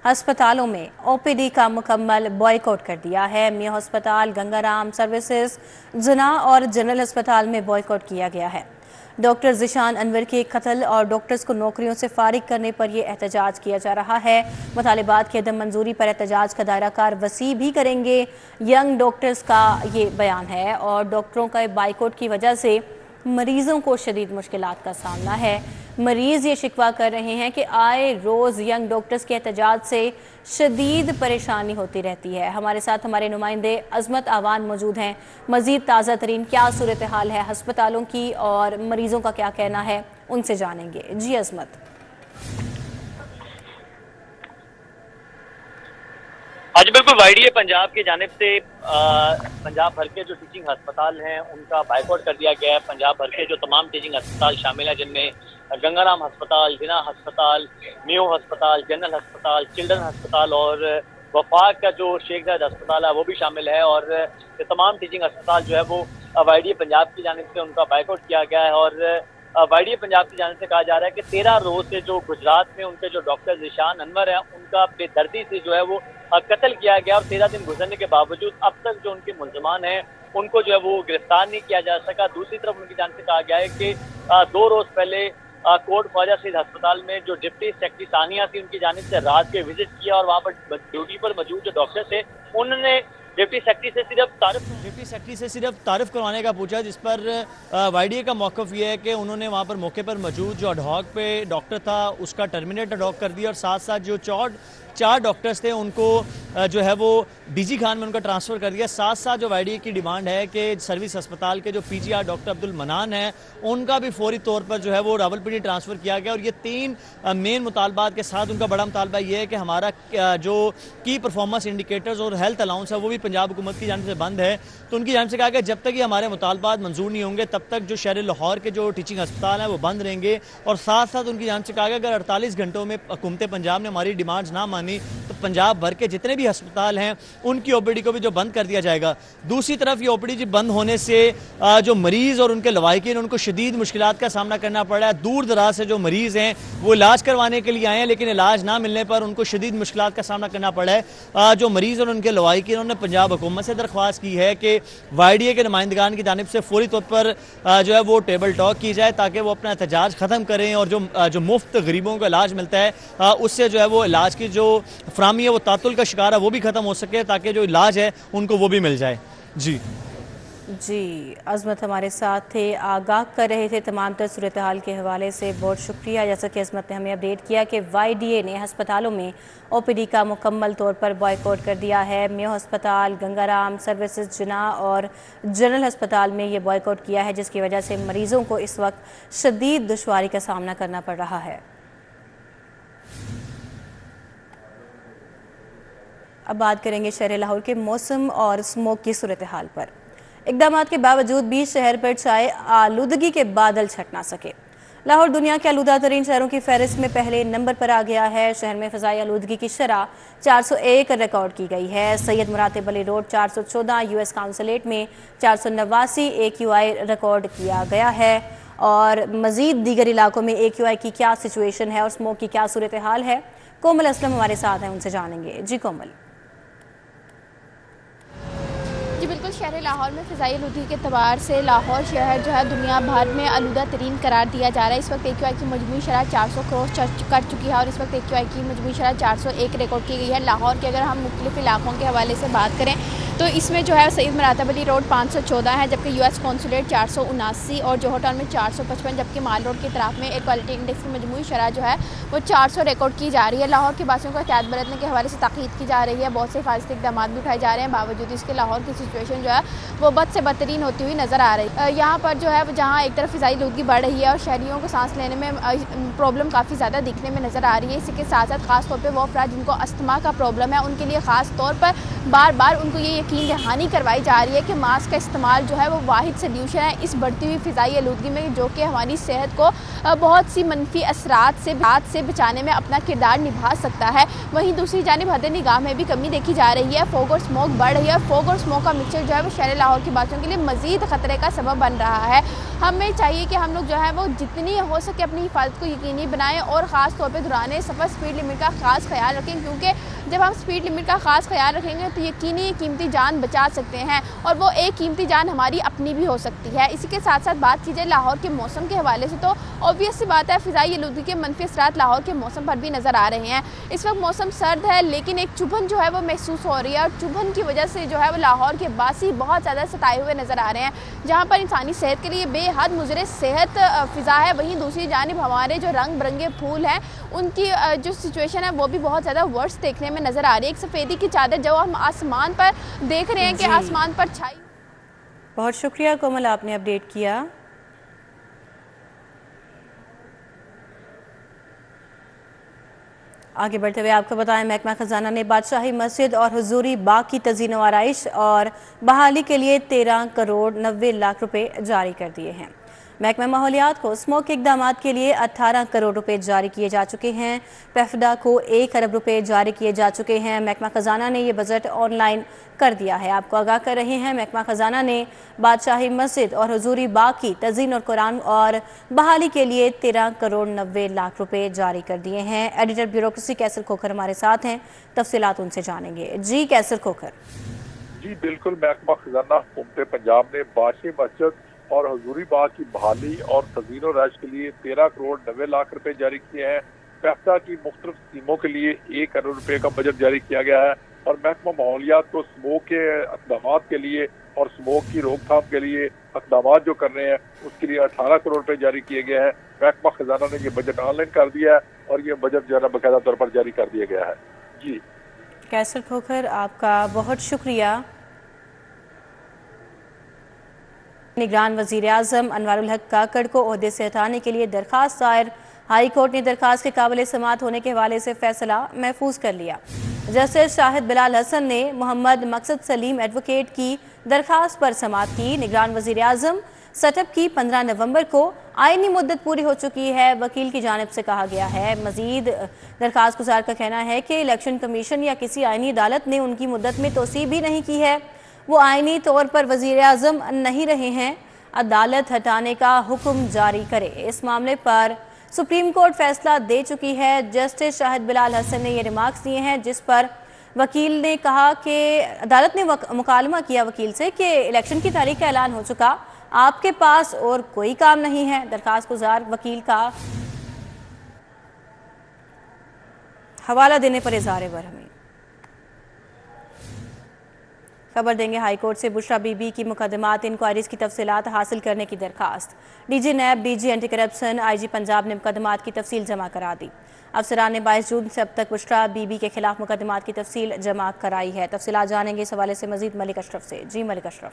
अस्पतालों में ओपीडी का मुकम्मल बॉयकॉट कर दिया है। मियो अस्पताल, गंगाराम सर्विसेज, जिना और जनरल अस्पताल में बॉयकॉट किया गया है। डॉक्टर ज़ीशान अनवर के कत्ल और डॉक्टर्स को नौकरियों से फारिग करने पर यह एहतजाज किया जा रहा है। मुतालिबात की अदम मंजूरी पर एहतजाज का दायरा कार वसी भी करेंगे। यंग डॉक्टर्स का ये बयान है और डॉक्टरों का बाइकआउट की वजह से मरीजों को शदीद मुश्किलात का सामना है। मरीज ये शिकवा कर रहे हैं कि आए रोज़ यंग डॉक्टर्स के एहतजाज से शदीद परेशानी होती रहती है। हमारे साथ हमारे नुमाइंदे अजमत आवान मौजूद हैं। मज़ीद ताज़ा तरीन क्या सूरत हाल है हस्पतालों की और मरीजों का क्या कहना है, उनसे जानेंगे। जी अजमत। आज बिल्कुल वाईडीए पंजाब की जानिब से पंजाब भर के जो टीचिंग अस्पताल हैं उनका बाइकआउट कर दिया गया है। पंजाब भर के जो तमाम टीचिंग अस्पताल शामिल हैं, जिनमें गंगाराम अस्पताल, जिना अस्पताल, मियो अस्पताल, जनरल अस्पताल, चिल्ड्रन अस्पताल और वफाक का जो शेख जायद अस्पताल है वो भी शामिल है। और ये तमाम टीचिंग अस्पताल जो है वो वाईडीए पंजाब की जानिब से उनका बाइकआउट किया गया है। और वाईडीए पंजाब की जानिब से कहा जा रहा है कि 13 रोज से जो गुजरात में उनके जो डॉक्टर ज़ीशान अनवर है उनका बेदर्दी से जो है वो कत्ल किया गया और 13 दिन गुजरने के बावजूद अब तक जो उनके मुल्जमान हैं उनको जो है वो गिरफ्तार नहीं किया जा सका। दूसरी तरफ उनकी जानिब से कहा गया है कि 2 रोज पहले कोट ख्वाजा सईद अस्पताल में जो डिप्टी सेक्रेटरी सानिया थी उनकी जानिब से रात के विजिट किया और वहाँ पर ड्यूटी पर मौजूद जो डॉक्टर थे उन्होंने डिप्टी सेक्रेटरी से सिर्फ तारीफ करवाने का पूछा, जिस पर वाईडीए का मौक़िफ़ ये है कि उन्होंने वहाँ पर मौके पर मौजूद जो अडहॉक पे डॉक्टर था उसका टर्मिनेट अडहॉक कर दिया और साथ साथ जो 4 डॉक्टर्स थे उनको जो है वो डीजी खान में उनका ट्रांसफ़र कर दिया। साथ साथ जो वाईडीए की डिमांड है कि सर्विस अस्पताल के जो पीजीआर डॉक्टर अब्दुल मनान है उनका भी फौरी तौर पर जो है वो रावलपिंडी ट्रांसफ़र किया गया। और ये 3 मेन मुतालबात के साथ उनका बड़ा मुतालबा ये है कि हमारा जो की परफॉर्मेंस इंडिकेटर्स और हेल्थ अलाउंस है वो भी पंजाब हुकूमत की जानिब से बंद है। तो उनकी जानिब से कहा कि जब तक ये हमारे मुतालबात मंजूर नहीं होंगे तब तक जो शहर लाहौर के जो टीचिंग अस्पताल हैं वो बंद रहेंगे। और साथ साथ उनकी जानिब से कहा कि अगर 48 घंटों में हुकूमत पंजाब ने हमारी डिमांड्स ना मानी तो पंजाब भर के जितने भी अस्पताल हैं उनकी ओपीडी को भी जो बंद कर दिया जाएगा। दूसरी तरफ ये ओपीडी बंद होने से जो मरीज़ और उनके लवाहिकीन उनको शदीद मुश्किलात का सामना करना पड़ रहा है। दूर दराज से जो मरीज़ हैं वो इलाज करवाने के लिए आए हैं, लेकिन इलाज ना मिलने पर उनको शदीद मुश्किलात का सामना करना पड़ रहा है। जो मरीज़ और उनके लवाहिकीन उन्होंने पंजाब हुकूमत से दरख्वास्त की है कि वाईडीए के नुमाइंदगान की जानिब से फौरी तौर पर जो है वो टेबल टॉक की जाए ताकि वो अपना एहतजाज ख़त्म करें और जो मुफ्त गरीबों को इलाज मिलता है उससे जो है वो इलाज की जो फराहमी है वो तातुल का शिकार है वो भी ख़त्म हो सके ताकि जो इलाज है उनको वो भी मिल जाए। जी अजमत हमारे साथ थे, आगाह कर रहे थे तमाम तर सूरत हाल के हवाले से। बहुत शुक्रिया। जैसा कि अजमत ने हमें अपडेट किया कि वाईडीए ने अस्पतालों में ओपीडी का मुकम्मल तौर पर बॉयकॉट कर दिया है। मियो अस्पताल, गंगाराम सर्विसेज, जिना और जनरल अस्पताल में ये बॉयकॉट किया है, जिसकी वजह से मरीज़ों को इस वक्त शदीद दुश्वारी का सामना करना पड़ रहा है। अब बात करेंगे शहर लाहौर के मौसम और स्मोक की सूरत हाल पर। इक़दाम के बावजूद भी शहर पर छाए आलूदगी के बादल छट ना सके। लाहौर दुनिया के आलूदा तरीन शहरों की फहरिस्त में पहले नंबर पर आ गया है। शहर में फ़ज़ाई आलूदगी की शरह 401 रिकॉर्ड की गई है। Syed Muratib Ali road 414, US consulate में 489 AQI रिकॉर्ड किया गया है। और मज़ीद दीगर इलाकों में AQI की क्या सिचुएशन है और स्मोक की क्या सूरत हाल है, कोमल असलम हमारे साथ हैं, उनसे जानेंगे। जी कोमल। जी बिल्कुल, शहर लाहौर में फ़िज़ाई आलूदगी के अतबार से लाहौर शहर जो है दुनिया भर में आलूदा तरीन करार दिया जा रहा है। इस वक्त AQI की मजमूई शरह 400 क्रॉस कर चुकी है और इस वक्त AQI की मजमूई शरह 401 रिकॉर्ड की गई है। लाहौर के अगर हम मुख्तलिफ इलाकों के हवाले से बात करें तो इसमें जो है सैयद मुरातिब अली रोड 514 है, जबकि यूएस कौंसुलेट 479 और जोहर टाउन में 455, जबकि माल रोड की तरफ में एक क्वालिटी इंडेक्स की मजमूई शरह जो है वो 400 रिकॉर्ड की जा रही है। लाहौर के वासियों को एहतियात बरतने के हवाले से ताकीद की जा रही है। बहुत से हिफाजती इक़दाम भी उठाए जा रहे हैं, बावजूद इसके लाहौर की सिचुएशन जो है वो बद से बदतरीन होती हुई नज़र आ रही है। यहाँ पर जो है जहाँ एक तरफ फ़िज़ाई आलूदगी बढ़ रही है और शहरियों को सांस लेने में प्रॉब्लम काफ़ी ज़्यादा दिखने में नज़र आ रही है। इसी के साथ साथ खास तौर पर वो अफराद जिनको अस्थमा का प्रॉब्लम है उनके लिए ख़ास तौर पर बार बार उनको ये यकीन दहानी करवाई जा रही है कि मास्क का इस्तेमाल जो है वो वाहिद सल्यूशन है इस बढ़ती हुई फ़िज़ाई आलूदगी में, जो कि हमारी सेहत को बहुत सी मनफी असरात से बचाने में अपना किरदार निभा सकता है। वहीं दूसरी जानिब हद निगाह में भी कमी देखी जा रही है। फॉग और स्मोक बढ़ रही है। फॉग और स्मोक का मिक्सचर जो है वो शहर लाहौर की बासियों के लिए मज़ीद ख़तरे का सबब बन रहा है। हमें चाहिए कि हम लोग जो है वो जितनी हो सके अपनी हिफाजत को यकीनी बनाएं और ख़ास तौर पे दौरान सफ़र स्पीड लिमिट का ख़ास ख्याल रखें, क्योंकि जब हम स्पीड लिमिट का ख़ास ख्याल रखेंगे तो यकीनी कीमती जान बचा सकते हैं, और वो एक कीमती जान हमारी अपनी भी हो सकती है। इसी के साथ साथ बात की जाए लाहौर के मौसम के हवाले से, तो ऑब्वियस सी बात है फ़िज़ाई आलूदगी के मनफी असरात लाहौर के मौसम पर भी नज़र आ रहे हैं। इस वक्त मौसम सर्द है, लेकिन एक चुभन जो है वो महसूस हो रही है, और चुभन की वजह से जो है वो लाहौर के बासी बहुत ज़्यादा सताए हुए नज़र आ रहे हैं, जहाँ पर इंसानी सेहत के लिए बेहद मुज़र सेहत फ़िज़ा है। वहीं दूसरी जानिब हमारे जो रंग बिरंगे फूल हैं उनकी जो सिचुएशन है वो भी बहुत ज़्यादा वर्स देखने में नज़र आ रही है। एक सफ़ेदी की चादर जो हम आसमान पर देख रहे हैं कि आसमान पर छाई। बहुत शुक्रिया कोमल, आपने अपडेट किया। आगे बढ़ते हुए आपको बताएं, महकमा खजाना ने बादशाही मस्जिद और हुजूरी बाग की तज़ीन व आराइश और बहाली के लिए 13 करोड़ 90 लाख रुपए जारी कर दिए हैं। महकमा माहौलियात को स्मोक के इक़दाम के लिए 18 करोड़ रुपए जारी किए जा चुके हैं। पेफडा को 1 अरब रुपए जारी किए जा चुके हैं। महकमा खजाना ने ये बजट ऑनलाइन कर दिया है। आपको आगाह कर रहे हैं, महकमा खजाना ने बादशाही मस्जिद और हुजूरी बाग की तज़ीन और कुरान और बहाली के लिए 13 करोड़ 90 लाख रुपए जारी कर दिए हैं। एडिटर ब्यूरोक्रेसी कैसर खोखर हमारे साथ हैं, तफसीलात उनसे जानेंगे। जी कैसर खोखर। जी बिल्कुल, महकमा खजाना हुकूमत पंजाब ने बादशाही मस्जिद और हजूरी बाग की बहाली और तज़ीन और रैश के लिए 13 करोड़ 90 लाख रुपए जारी किए हैं। पेफ्टा की मुख्तलिफ स्कीमों के लिए 1 करोड़ रुपए का बजट जारी किया गया है, और महकमा माहौलियात को स्मोक के इक़दाम के लिए और स्मोक की रोकथाम के लिए इक़दाम जो कर रहे हैं उसके लिए 18 करोड़ रुपए जारी किए गए हैं। महकमा खजाना ने ये बजट ऑनलाइन कर दिया है और ये बजट जो है बाकायदा तौर पर जारी कर दिया गया है। जी कैसर खोखर, आपका बहुत शुक्रिया। निगरान वज़ीर आज़म अनवारुल हक काकड़ को ओहदे से हटाने के लिए दरखास्त दायर। हाई कोर्ट ने दरखास्त के काबिल समाअत होने के हवाले से फैसला महफूज कर लिया। जस्टिस शाहिद बिलाल हसन ने मोहम्मद मकसद सलीम एडवोकेट की दरखास्त पर समाअत की। निगरान वज़ीर आज़म सेटअप की 15 नवंबर को आईनी मुद्दत पूरी हो चुकी है, वकील की जानिब से कहा गया है। मजीद दरखास्त गुजार का कहना है कि इलेक्शन कमीशन या किसी आईनी अदालत ने उनकी मुद्दत में तोसी भी नहीं की है। वो आईनी तौर पर वज़ीर आज़म नहीं रहे हैं। अदालत हटाने का हुक्म जारी करे। इस मामले पर सुप्रीम कोर्ट फैसला दे चुकी है। जस्टिस शाहिद बिलाल हसन ने ये रिमार्क्स दिए हैं, जिस पर वकील ने कहा कि अदालत ने मुकालमा किया वकील से कि इलेक्शन की तारीख का ऐलान हो चुका, आपके पास और कोई काम नहीं है। दरखास्त गुजार वकील का हवाला देने पर इज़हार बरहमी। खबर देंगे, हाईकोर्ट से बुशरा बीबी की मुकदमात इंक्वायरीज की तफसीलात हासिल करने की दरखास्त। DG NAB, DG anti corruption, IG Punjab ने मुकदमात की तफसील जमा करा दी। अफसरान ने 22 जून से अब तक बुशरा बीबी के खिलाफ मुकदमात की तफसील जमा कराई है। तफसीलात जानेंगे इस हवाले से मजीद मलिक अशरफ से। जी मलिक अशरफ।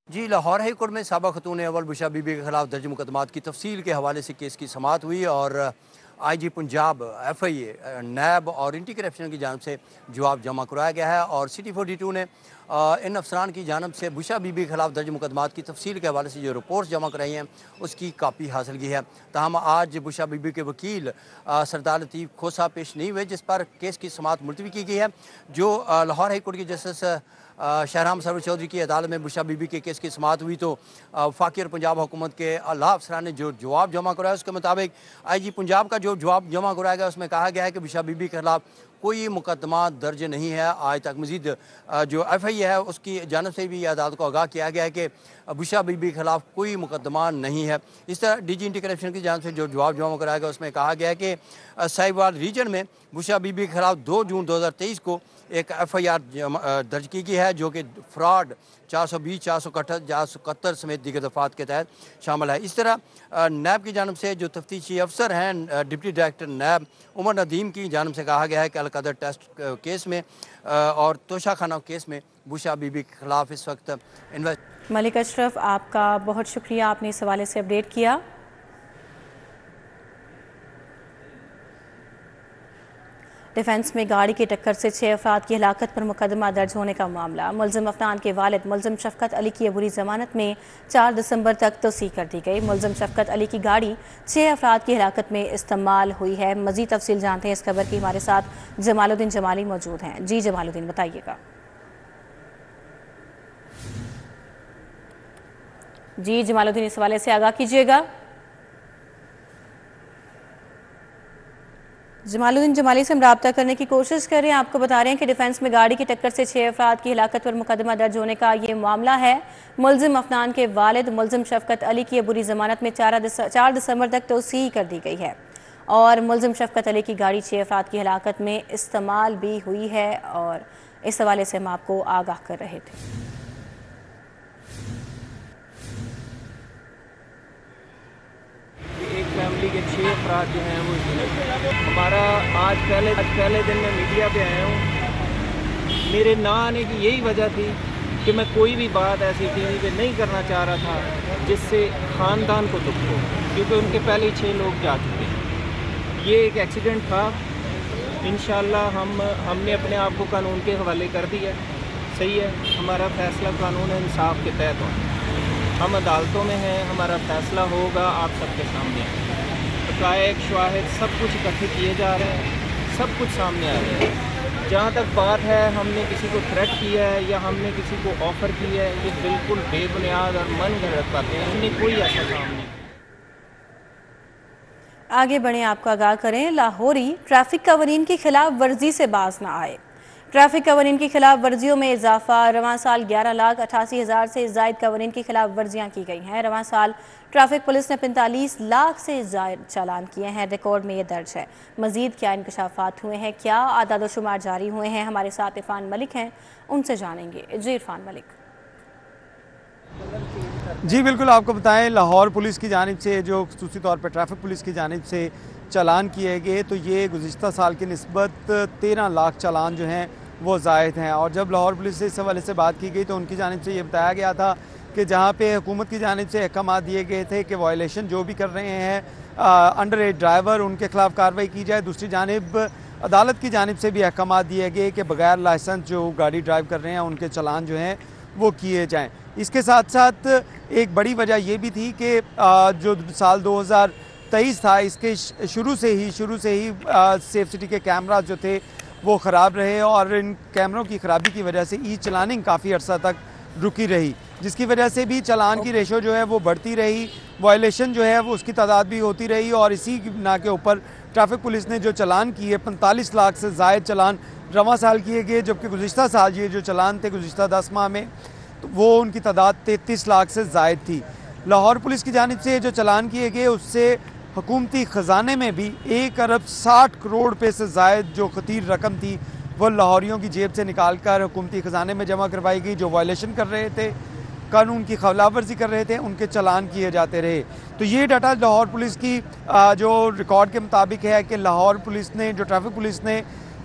जी, लाहौर हाई कोर्ट में साबा खतून अव्वल बुशरा बीबी के खिलाफ दर्ज मुकदमात की तफसील के हवाले से केस की समाअत हुई, और आईजी पंजाब, FIA, नैब और एंटी करप्शन की जानिब से जवाब जमा कराया गया है, और सिटी 42 ने इन अफसरान की जानिब से बुशरा बीबी के खिलाफ दर्ज मुकदमात की तफसील के हवाले से जो रिपोर्ट्स जमा कराई हैं उसकी कापी हासिल की है। ताहम आज बुशरा बीबी के वकील सरदार लतीफ़ खोसा पेश नहीं हुए, जिस पर केस की समाअत मुलतवी की गई है। जो लाहौर हाई कोर्ट की जस्टिस शहराम सरवर चौधरी की अदालत में बुशरा बीबी के केस की समाअत हुई, तो वफाकी और पंजाब हुकूमत के आला अफसरान ने जो जवाब जमा कराया उसके मुताबिक IG पंजाब का जो जवाब जमा कराया गया उसमें कहा गया है कि बुशरा बीबी के खिलाफ कोई मुकदमा दर्ज नहीं है आज तक। मजीद जो FIA है उसकी जानब से भी अदालत को आगाह किया गया है कि बुशरा बीबी के खिलाफ कोई मुकदमा नहीं है। इस तरह DG एंटी करप्शन की जानब से जो जवाब जमा कराया गया उसमें कहा गया है कि साहिवाल रीजन में बुशरा बीबी के खिलाफ 2 जून 2023 को एक FIR दर्ज की गई है, जो कि फ्रॉड 420, 471, 471 समेत दीगर दफात के तहत शामिल है। इस तरह नैब की जानब से जो तफ्तीशी अफसर हैं, deputy director NAB Umar Nadeem की जानब से कहा गया है कि अलकदर टेस्ट केस में और तोशा खाना केस में बुशरा बीबी के खिलाफ इस वक्त मलिक अशरफ, आपका बहुत शुक्रिया, आपने इस हवाले से अपडेट किया। डिफेंस में गाड़ी की टक्कर से 6 अफराद की हलाकत पर मुकदमा दर्ज होने का मामला। मुलजिम अफनान के वालिद मुलजिम शफकत अली की अबूरी जमानत में 4 दिसंबर तक तोसी कर दी गई। मुलजिम शफकत अली की गाड़ी 6 अफराद की हलाकत में इस्तेमाल हुई है। मजीद तफसील जानते हैं इस खबर की, हमारे साथ जमालुद्दीन जमाली मौजूद हैं। जी जमालुद्दीन, बताइएगा। जी जमालुद्दीन, इस हवाले से आगाह कीजिएगा। जमालुद्दीन जमाली से हम रब्ता करने की कोशिश कर रहे हैं। आपको बता रहे हैं कि डिफेंस में गाड़ी की टक्कर से 6 अफराद की हिलाकत पर मुकदमा दर्ज होने का ये मामला है। मुलजिम अफनान के वालिद मुलजिम शफकत अली की अबूरी जमानत में 4 दिसंबर तक तोसी कर दी गई है और मुलजिम शफकत अली की गाड़ी 6 अफराद की हिलाकत में इस्तेमाल भी हुई है और इस हवाले से हम आपको आगाह कर रहे थे। एक फैमिली के 6 अफराद जो हैं वो हमारा आज पहले दिन मैं मीडिया पे आया हूँ। मेरे ना आने की यही वजह थी कि मैं कोई भी बात ऐसी टीवी पे नहीं करना चाह रहा था जिससे ख़ानदान को दुख हो, क्योंकि उनके पहले 6 लोग जा चुके हैं। ये एक एक्सीडेंट था। इंशाल्लाह हमने अपने आप को कानून के हवाले कर दिया। सही है, हमारा फैसला कानून इंसाफ के तहत होगा। हम अदालतों में हैं, हमारा फैसला होगा आप सबके सामने। हक़ाइक़ शवाहिद सब कुछ इकट्ठे किए जा रहे हैं, सब कुछ सामने आ रहा है। जहाँ तक बात है हमने किसी को थ्रेट किया है या हमने किसी को ऑफ़र किया है, ये बिल्कुल बेबुनियाद और मन गढ़ंत बातें हैं। हमने कोई ऐसा काम नहीं। आगे बढ़ें, आपको आगाह करें। लाहौरी ट्रैफिक कवानीन की खिलाफ वर्जी से बाज न आए। ट्रैफिक कवानीन की खिलाफ वर्जियों में इजाफा। रवां साल 11,88,000 से ज़ायद कवानीन की खिलाफ वर्जियाँ की गई हैं। रवां साल ट्रैफिक पुलिस ने 45 लाख से ज़ायद चालान किए हैं। रिकॉर्ड में ये दर्ज है। मजीद क्या इंकशाफात हुए हैं, क्या आदाद शुमार जारी हुए हैं, हमारे साथ इरफान मलिक हैं, उनसे जानेंगे। जी इरफान मलिक। जी बिल्कुल, आपको बताएं लाहौर पुलिस की जानिब से जो खुसूसी तौर पर ट्रैफिक पुलिस की जानिब से चालान किए गए तो ये गुज़िश्ता साल की निस्बत 13 लाख चालान जो हैं वो ज़ायद हैं। और जब लाहौर पुलिस से इस हवाले से बात की गई तो उनकी जानिब से ये बताया गया था कि जहाँ पे हुकूमत की जानिब से अहकाम दिए गए थे कि वायलेशन जो भी कर रहे हैं अंडर एज ड्राइवर उनके खिलाफ कार्रवाई की जाए। दूसरी जानिब अदालत की जानिब से भी अहकाम दिए गए कि बगैर लाइसेंस जो गाड़ी ड्राइव कर रहे हैं उनके चालान जो हैं वो किए जाएँ। इसके साथ साथ एक बड़ी वजह ये भी थी कि जो साल 2023 था इसके शुरू से ही सेफ सिटी के कैमरा जो थे वो ख़राब रहे और इन कैमरों की ख़राबी की वजह से ई चलानिंग काफ़ी अर्सा तक रुकी रही, जिसकी वजह से भी चालान की रेशो जो है वो बढ़ती रही, वायलेशन जो है वो उसकी तादाद भी होती रही। और इसी बिना के ऊपर ट्रैफिक पुलिस ने जो चालान किए 45 लाख से ज़ायद चालान रवां साल किए गए, जबकि गुज़िश्ता साल ये जो चालान थे गुज़िश्ता 10 माह में तो वो उनकी तादाद 33 लाख से ज़ायद थी। लाहौर पुलिस की जानिब से जो चालान किए गए उससे हुकूमती ख़जाने में भी 1 अरब 60 करोड़ रुपये से ज़ायद जो खतीर रकम थी वो लाहौरियों की जेब से निकाल कर हुकूमती ख़जाने में जमा करवाई गई। जो वायलेशन कर रहे थे, कानून की खिलाफवर्जी कर रहे थे, उनके चालान किए जाते रहे। तो ये डाटा लाहौर पुलिस की जो रिकॉर्ड के मुताबिक है कि लाहौर पुलिस ने जो ट्रैफिक पुलिस ने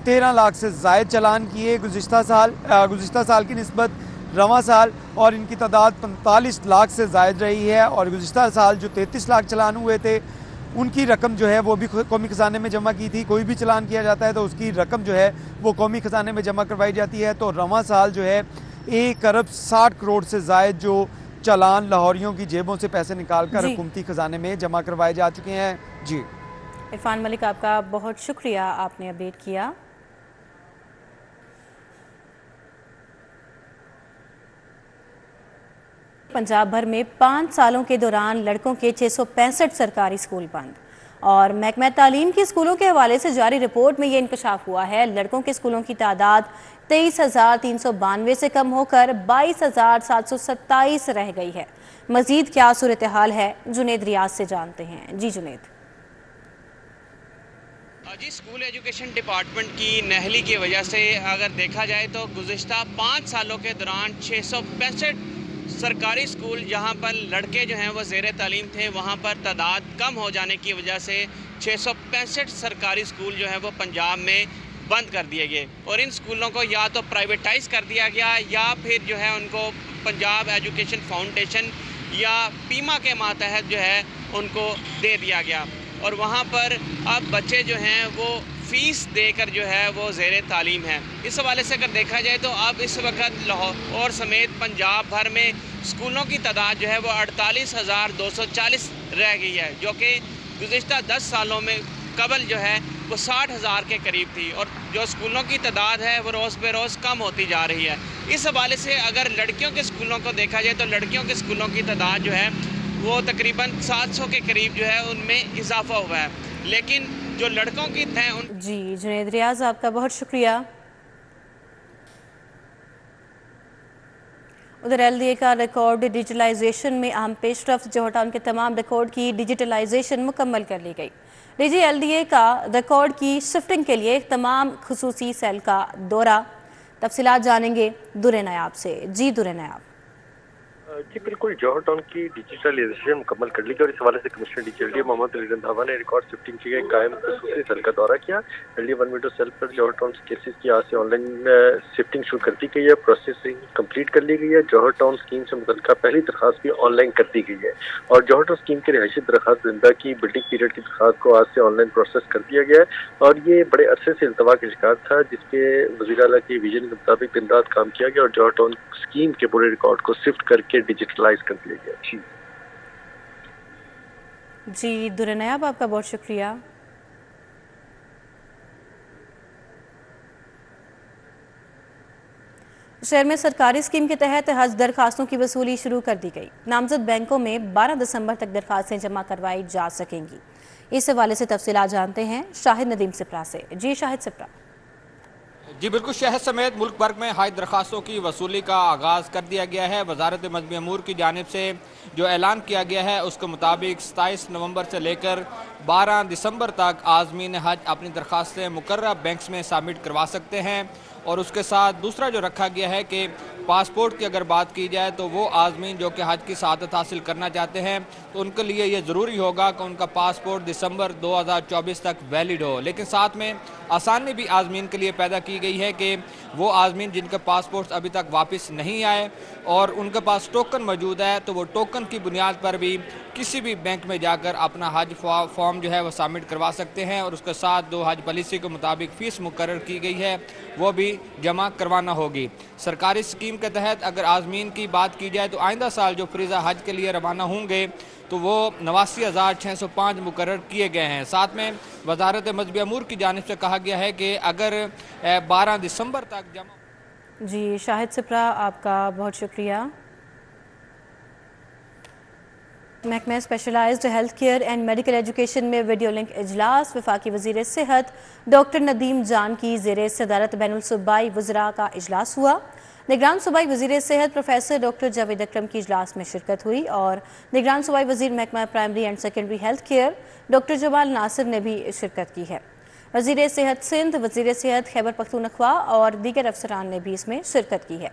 13 लाख से ज़ायद चालान किए गुज़िश्ता साल की निस्बत रवां साल, और इनकी तादाद 45 लाख से ज़ायद रही है। और गुज़िश्ता साल जो 33 लाख चालान हुए थे उनकी रकम जो है वो भी कौमी ख़जाने में जमा की थी। कोई भी चालान किया जाता है तो उसकी रकम जो है वो कौमी ख़जाने में जमा करवाई जाती है। तो रवां साल जो है 1 अरब 60 करोड़ से ज़ायद जो चालान लाहौरियों की जेबों से पैसे निकाल कर हुकूमती ख़जाने में जमा करवाए जा चुके हैं। जी इरफान मलिक, आपका बहुत शुक्रिया, आपने अपडेट किया। पंजाब भर में 5 सालों के दौरान लड़कों के 665 सरकारी स्कूल बंद। और महकमा तालीम के स्कूलों के हवाले से जारी रिपोर्ट में ये इंकशाफ हुआ है। लड़कों के स्कूलों की तादाद 23,392 से कम होकर 22,727 रह गई है। मजीद क्या सूरत हाल है, जुनेद रियाज से जानते हैं। जी जुनेद। जी, स्कूल एजुकेशन डिपार्टमेंट की नहली की वजह से अगर देखा जाए तो गुज़िश्ता 5 सालों के दौरान 665 सरकारी स्कूल जहां पर लड़के जो हैं वो ज़ेर तालीम थे वहां पर तादाद कम हो जाने की वजह से 665 सरकारी स्कूल जो हैं वो पंजाब में बंद कर दिए गए। और इन स्कूलों को या तो प्राइवेटाइज़ कर दिया गया या फिर जो है उनको पंजाब एजुकेशन फाउंडेशन या पीमा के मातहत जो है उनको दे दिया गया। और वहाँ पर अब बच्चे जो हैं वो फ़ीस देकर जो है वो ज़ेर तालीम है। इस हवाले से अगर देखा जाए तो अब इस वक्त लाहौर समेत पंजाब भर में स्कूलों की तादाद जो है वो 48,240 रह गई है, जो कि गुज़िश्ता 10 सालों में कबल जो है वो 60,000 के करीब थी, और जो स्कूलों की तादाद है वो रोज़ पे रोज़ कम होती जा रही है। इस हवाले से अगर लड़कियों के स्कूलों को देखा जाए तो लड़कियों के स्कूलों की तादाद जो है वो तकरीबन 700 के करीब जो है उनमें इजाफा हुआ है, लेकिन जो लड़कों की हैं उन जी जुनैद रियाज, आपका बहुत शुक्रिया। उधर LDA का रिकॉर्ड डिजिटलाइजेशन में अहम पेशरफ्त, जोहर टाउन के तमाम रिकॉर्ड की डिजिटलाइजेशन मुकम्मल कर ली गई। DG LDA का रिकॉर्ड की शिफ्टिंग के लिए तमाम खुसूसी सेल का दौरा। तफसीलात जानेंगे दुरे नयाब से। जी दुरे नयाब। जी बिल्कुल, जौहर टाउन की डिजिटलाइजेशन मुकम्मल कर ली गई और इस हवाले से commissioner DG LDA Mohammad Ali Randhawa ने रिकॉर्ड शिफ्टिंग की गई कायम खसूसी सेल का दौरा किया। LDA 1 मीटर सेल पर जौहर टाउन केसेस की आज से ऑनलाइन शिफ्टिंग शुरू कर दी गई है, प्रोसेसिंग कंप्लीट कर ली गई है। जौहर टाउन स्कीम से मुतल्लिका पहली दरखास्त भी ऑनलाइन कर दी गई है और जौहर टाउन स्कीम के रिहायशी दरखास्त जिंदा की बिल्डिंग पीरियड की दरखास्त को आज से ऑनलाइन प्रोसेस कर दिया गया है और ये बड़े अरसे से इल्तवा का शिकार था, जिसके वज़ीर आला की विजन के मुताबिक दिन रात काम किया गया और जौहर टाउन स्कीम के पूरे रिकॉर्ड को शिफ्ट करके डिजिटलाइज कर दिया गया। जी दुरे नयाब, आपका बहुत शुक्रिया। शहर में सरकारी स्कीम के तहत हज दरखास्तों की वसूली शुरू कर दी गई। नामजद बैंकों में 12 दिसंबर तक दरखास्तें जमा करवाई जा सकेंगी। इस हवाले से तफसीलात जानते हैं शाहिद नदीम सिप्रा से। जी शाहिद सिप्रा। जी बिल्कुल, शहर समेत मुल्क भर में हज दरखास्तों की वसूली का आगाज़ कर दिया गया है। वजारत मजहबी अमूर की जानिब से जो ऐलान किया गया है उसके मुताबिक 27 नवंबर से लेकर 12 दिसंबर तक आज़मीन हज अपनी दरखास्तें मुकर्रर बैंक्स में सबमिट करवा सकते हैं और उसके साथ दूसरा जो रखा गया है कि पासपोर्ट की अगर बात की जाए तो वो आज़मीन जो कि हज की सआदत हासिल करना चाहते हैं तो उनके लिए ये ज़रूरी होगा कि उनका पासपोर्ट दिसंबर 2024 तक वैलिड हो। लेकिन साथ में आसानी भी आज़मीन के लिए पैदा की गई है कि वो आज़मीन जिनके पासपोर्ट अभी तक वापस नहीं आए और उनके पास टोकन मौजूद है तो वो टोकन की बुनियाद पर भी किसी भी बैंक में जाकर अपना हज फॉर्म जो है वो सबमिट करवा सकते हैं और उसके साथ जो हज पॉलिसी के मुताबिक फ़ीस मुकर्रर की गई है वो भी जमा करवाना होगी। सरकारी स्कीम के तहत अगर आज़मीन की बात की जाए तो आइंदा साल जो फ्रीज़ा हज के लिए रवाना होंगे तो वो 89,605 मुकर्रर किए गए हैं। साथ में वजारत मजहबी अमूर की जानिब से कहा गया है कि अगर 12 दिसंबर तक जमा। जी शाहिद सिप्रा, आपका बहुत शुक्रिया। महकमा specialised health care and medical education में वीडियो लिंक इजलास। वफाकी वज़ीर सेहत डॉक्टर नदीम जान की ज़ेर सदारत बैनुल सूबाई वज़रा का इजलास हुआ। निगरान सूबाई वज़ीर सेहत प्रोफेसर डॉक्टर जावेद अकरम की इजलास में शिरकत हुई और निगरान सूबाई वज़ीर महकमा primary and secondary health care doctor Jamal Nasir ने भी शिरकत की है। वज़ीर सेहत सिंध, वज़ीर सेहत खैबर पख्तूनख्वा और दीगर अफसरान ने भी इसमें शिरकत की है।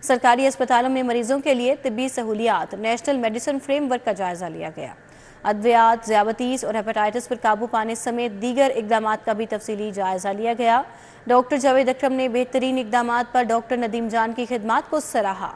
सरकारी अस्पतालों में मरीजों के लिए तिब्बी सहूलियात नेशनल मेडिसिन फ्रेमवर्क का जायजा लिया गया। अद्वियात, ज़ियाबतीस और हेपेटाइटिस पर काबू पाने समेत दीगर इकदामात का भी तफसीली जायजा लिया गया। डॉक्टर जावेद अकरम ने बेहतरीन इकदामात पर डॉक्टर नदीम जान की खिदमात को सराहा।